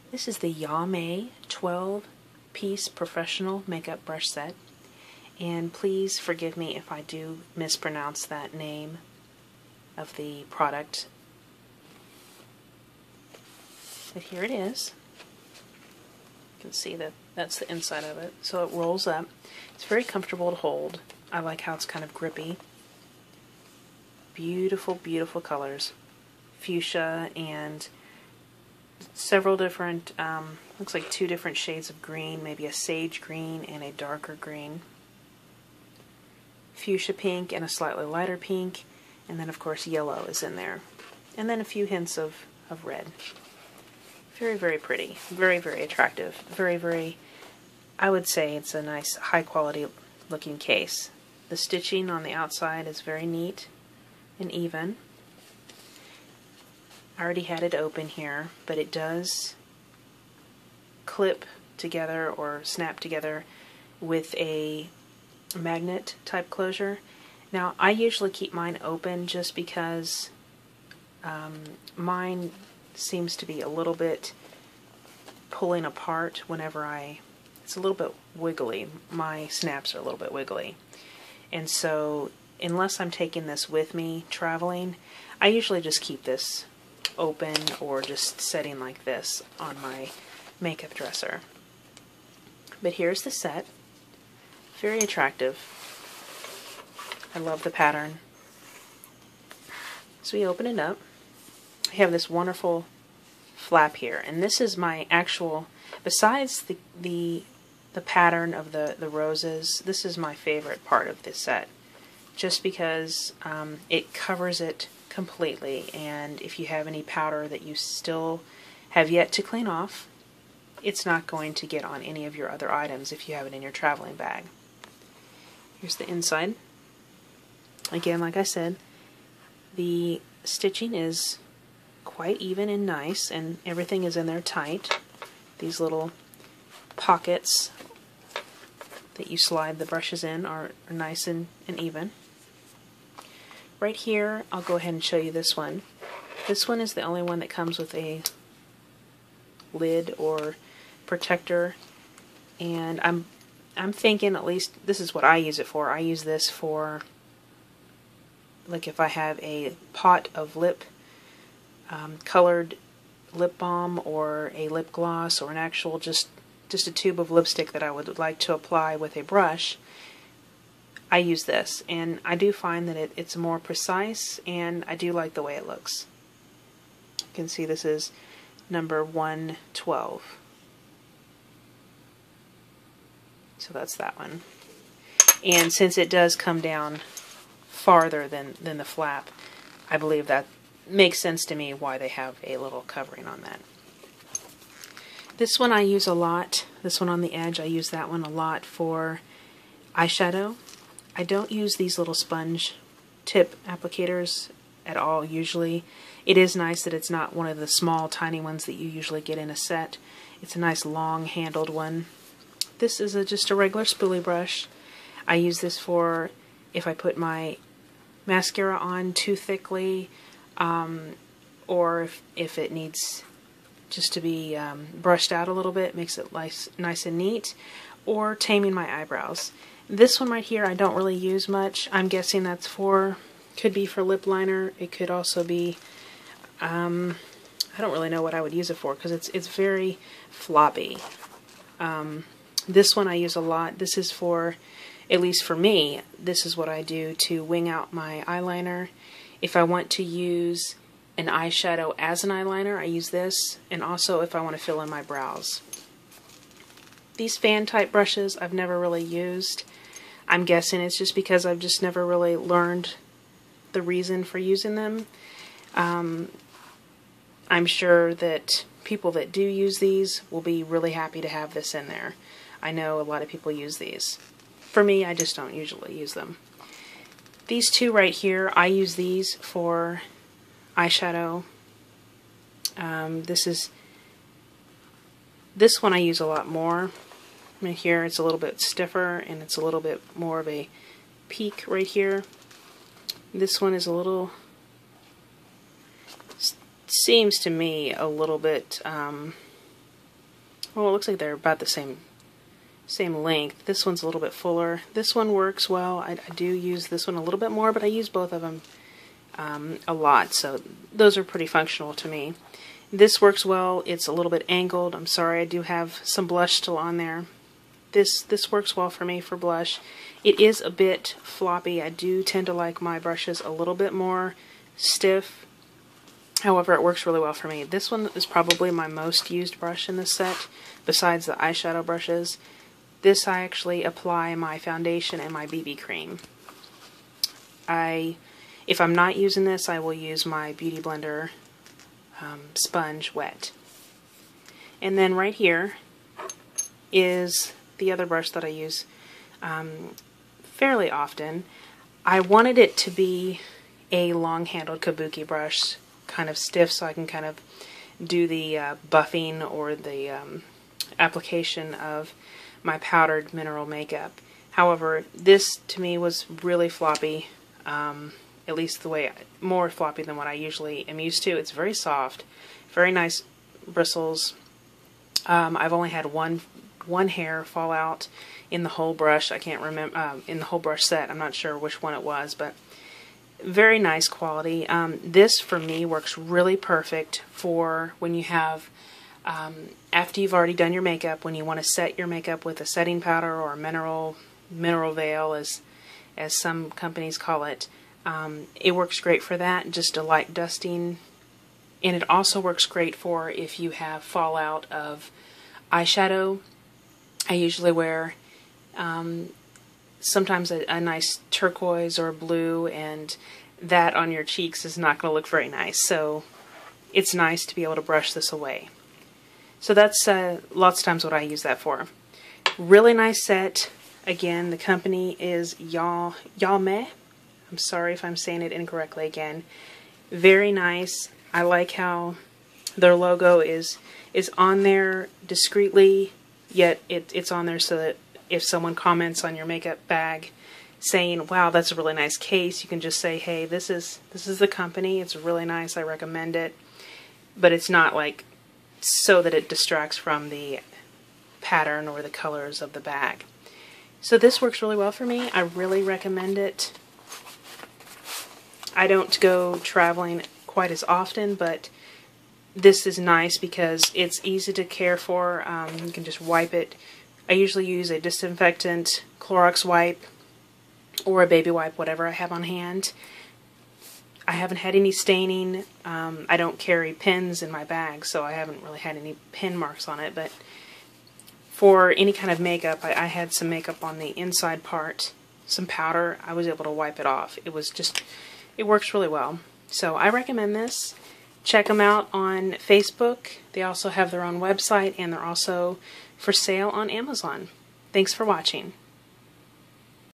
This is the Yalmeh 12-piece professional makeup brush set, and please forgive me if I do mispronounce that name of the product. But here it is. You can see that that's the inside of it. So it rolls up. It's very comfortable to hold. I like how it's kind of grippy. Beautiful, beautiful colors. Fuchsia and several different, looks like 2 different shades of green, maybe a sage green and a darker green. Fuchsia pink and a slightly lighter pink, and then of course yellow is in there. And then a few hints of red. Very, very pretty. Very, very attractive. Very, very, I would say it's a nice, high quality looking case. The stitching on the outside is very neat and even. I already had it open here, but it does clip together or snap together with a magnet type closure. Now I usually keep mine open just because mine seems to be a little bit pulling apart whenever it's a little bit wiggly. My snaps are a little bit wiggly. And so unless I'm taking this with me traveling, I usually just keep this open or just setting like this on my makeup dresser. But here's the set. Very attractive. I love the pattern. So we open it up. I have this wonderful flap here, and this is my actual, besides the pattern of the roses, this is my favorite part of this set, just because it covers it completely, and if you have any powder that you still have yet to clean off, it's not going to get on any of your other items if you have it in your traveling bag. Here's the inside. Again, like I said, the stitching is quite even and nice, and everything is in there tight. These little pockets that you slide the brushes in are nice and even. Right here, I'll go ahead and show you this one. This one is the only one that comes with a lid or protector, and I'm thinking, at least this is what I use it for. I use this for, like, if I have a pot of colored lip balm or a lip gloss or an actual just a tube of lipstick that I would like to apply with a brush, I use this, and I do find that it's more precise, and I do like the way it looks. You can see this is number 112. So that's that one. And since it does come down farther than the flap, I believe that makes sense to me why they have a little covering on that. This one I use a lot. This one on the edge, I use that one a lot for eyeshadow. I don't use these little sponge tip applicators at all usually. It is nice that it's not one of the small tiny ones that you usually get in a set. It's a nice long handled one. This is just a regular spoolie brush. I use this for if I put my mascara on too thickly, or if it needs just to be brushed out a little bit, makes it nice and neat, or taming my eyebrows. This one right here I don't really use much. I'm guessing that's could be for lip liner. It could also be, I don't really know what I would use it for because it's very floppy. This one I use a lot. This is for, at least for me, this is what I do to wing out my eyeliner. If I want to use an eyeshadow as an eyeliner, I use this, and also if I want to fill in my brows. These fan type brushes I've never really used. I'm guessing it's just because I've just never really learned the reason for using them. I'm sure that people that do use these will be really happy to have this in there. I know a lot of people use these. For me, I just don't usually use them. These two right here, I use these for eyeshadow. This one I use a lot more. Right here it's a little bit stiffer and it's a little bit more of a peak right here. This one is a little, seems to me a little bit Well, it looks like they're about the same length. This one's a little bit fuller. This one works well. I do use this one a little bit more, but I use both of them a lot, so those are pretty functional to me. This works well. It's a little bit angled. I'm sorry, I do have some blush still on there. This works well for me for blush. It is a bit floppy. I do tend to like my brushes a little bit more stiff. However, it works really well for me. This one is probably my most used brush in this set, besides the eyeshadow brushes. This I actually apply my foundation and my BB cream. If I'm not using this, I will use my Beauty Blender sponge wet. And then right here is the other brush that I use fairly often. I wanted it to be a long-handled kabuki brush, kind of stiff, so I can kind of do the buffing or the application of my powdered mineral makeup. However, this to me was really floppy, at least the way, more floppy than what I usually am used to. It's very soft, very nice bristles. I've only had one hair fall out in the whole brush. I can't remember, in the whole brush set. I'm not sure which one it was, but very nice quality. This for me works really perfect for when you have, after you've already done your makeup, when you want to set your makeup with a setting powder or a mineral veil, as some companies call it. It works great for that, just a light dusting. And it also works great for if you have fallout of eyeshadow. I usually wear sometimes a nice turquoise or blue, and that on your cheeks is not going to look very nice. So it's nice to be able to brush this away. So that's lots of times what I use that for. Really nice set. Again, the company is Yalmeh. I'm sorry if I'm saying it incorrectly again. Very nice. I like how their logo is on there discreetly, yet it's on there so that if someone comments on your makeup bag saying, wow, that's a really nice case, you can just say, hey, this is the company. It's really nice. I recommend it. But it's not like so that it distracts from the pattern or the colors of the bag. So this works really well for me. I really recommend it. I don't go traveling quite as often, but this is nice because it's easy to care for. You can just wipe it. I usually use a disinfectant Clorox wipe or a baby wipe, whatever I have on hand. I haven't had any staining. I don't carry pins in my bag, so I haven't really had any pin marks on it, but for any kind of makeup, I had some makeup on the inside part, some powder. I was able to wipe it off. It works really well. So I recommend this. Check them out on Facebook. They also have their own website, and they're also for sale on Amazon. Thanks for watching.